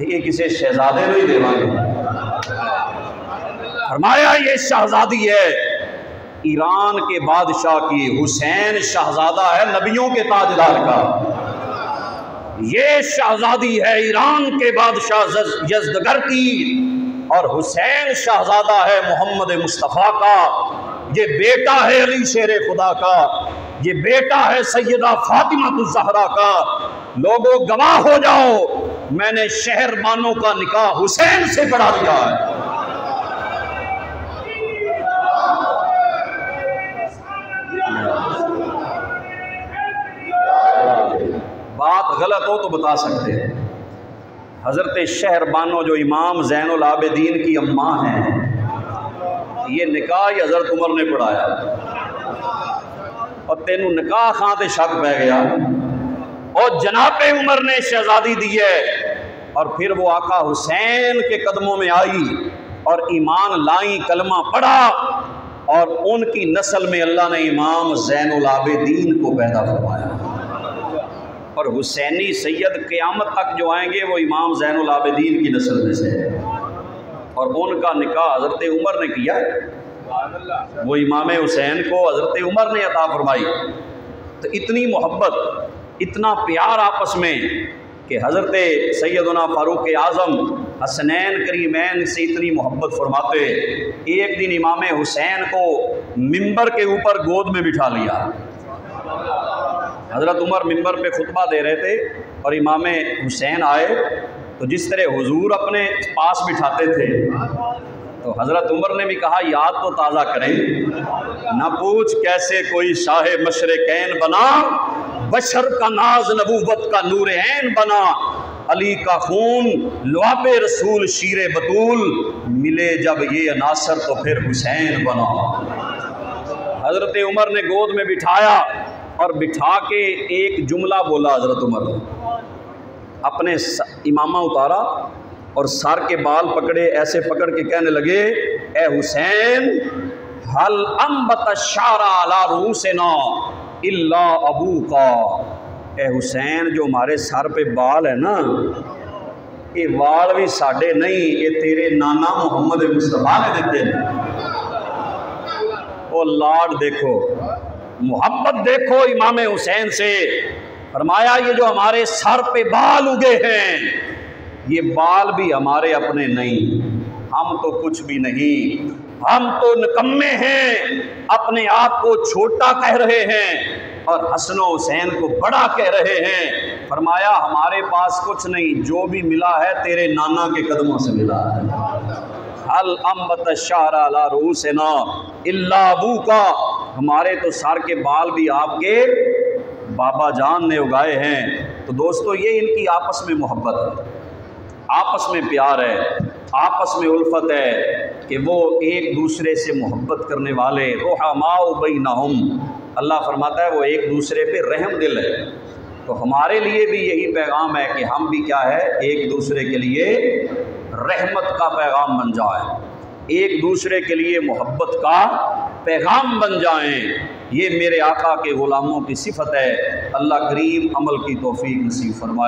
یہ کسی شہزادے میں ہی دیوا گے۔ فرمایا یہ شہزادی ہے ایران کے بادشاہ کی، حسین شہزادہ ہے نبیوں کے تاجدار کا، یہ شہزادی ہے ایران کے بادشاہ یزدگرد کی، اور حسین شہزادہ ہے محمد مصطفیٰ کا، یہ بیٹا ہے علی شیر خدا کا، یہ بیٹا ہے سیدہ فاطمہ الزہرا کا۔ لوگوں گواہ ہو جاؤ میں نے شہر بانو کا نکاح حسین سے پڑھا دیا ہے۔ بات غلط ہو تو بتا سکتے ہیں۔ حضرت شہر بانو جو امام زین العابدین کی اماں ہیں، یہ نکاح حضرت عمر نے پڑھایا، اور تینوں نکاح خاں تے شک پہ گیا، اور جناب عمر نے شہزادی دی ہے، اور پھر وہ آقا حسین کے قدموں میں آئی اور ایمان لائیں، کلمہ پڑھا، اور ان کی نسل میں اللہ نے امام زین العابدین کو پیدا فرمایا۔ اور حسینی سید قیامت تک جو آئیں گے وہ امام زین العابدین کی نسل میں سے ہے، اور ان کا نکاح حضرت عمر نے کیا ہے، وہ امام حسین کو حضرت عمر نے عطا فرمائی۔ تو اتنی محبت، اتنا پیار آپس میں کہ حضرت سیدنا فاروق اعظم حسنین کریمین سے اتنی محبت فرماتے، ایک دن امام حسین کو ممبر کے اوپر گود میں بٹھا لیا۔ حضرت عمر ممبر پہ خطبہ دے رہے تھے اور امام حسین آئے تو جس طرح حضور اپنے پاس بٹھاتے تھے تو حضرت عمر نے بھی کہا یاد تو تازہ کریں، نہ پوچھ کیسے کوئی شاہ مشرقین بنا، بشر کا ناز نبوت کا نور عین بنا، علی کا خون لعاب رسول شیر بطول، ملے جب یہ عناصر تو پھر حسین بنا۔ حضرت عمر نے گود میں بٹھایا اور بٹھا کے ایک جملہ بولا حضرت عمر، اپنے امامہ اتارا اور سر کے بال پکڑے، ایسے پکڑ کے کہنے لگے اے حسین حل انبت الشعر علی رؤوسنا الا ابوکا، اے حسین جو ہمارے سر پہ بال ہے نا یہ وال بھی ساڈے نہیں، یہ تیرے نانا محمد مصطفیٰ نے دیتے ہیں۔ وہ لاڈ دیکھو، محبت دیکھو امام حسین سے۔ فرمایا یہ جو ہمارے سر پہ بال اگے ہیں یہ بال بھی ہمارے اپنے نہیں، ہم تو کچھ بھی نہیں، ہم تو نکمے ہیں، اپنے آپ کو چھوٹا کہہ رہے ہیں اور حسن و حسین کو بڑا کہہ رہے ہیں۔ فرمایا ہمارے پاس کچھ نہیں، جو بھی ملا ہے تیرے نانا کے قدموں سے ملا ہے۔ حل انبت الشعر علی رؤوسنا الا ابوکا، ہمارے تو سر کے بال بھی آپ کے بابا جان نے اگائے ہیں۔ تو دوستو یہ ان کی آپس میں محبت ہے، آپس میں پیار ہے، آپس میں الفت ہے کہ وہ ایک دوسرے سے محبت کرنے والے، رحماء بینہم، اللہ فرماتا ہے وہ ایک دوسرے پہ رحم دل ہے۔ تو ہمارے لیے بھی یہی پیغام ہے کہ ہم بھی کیا ہے، ایک دوسرے کے لیے رحمت کا پیغام بن جائیں، ایک دوسرے کے لیے محبت کا پیغام بن جائیں۔ یہ میرے آقا کے غلاموں کی صفت ہے۔ اللہ کریم عمل کی توفیق نصیب فرمائے۔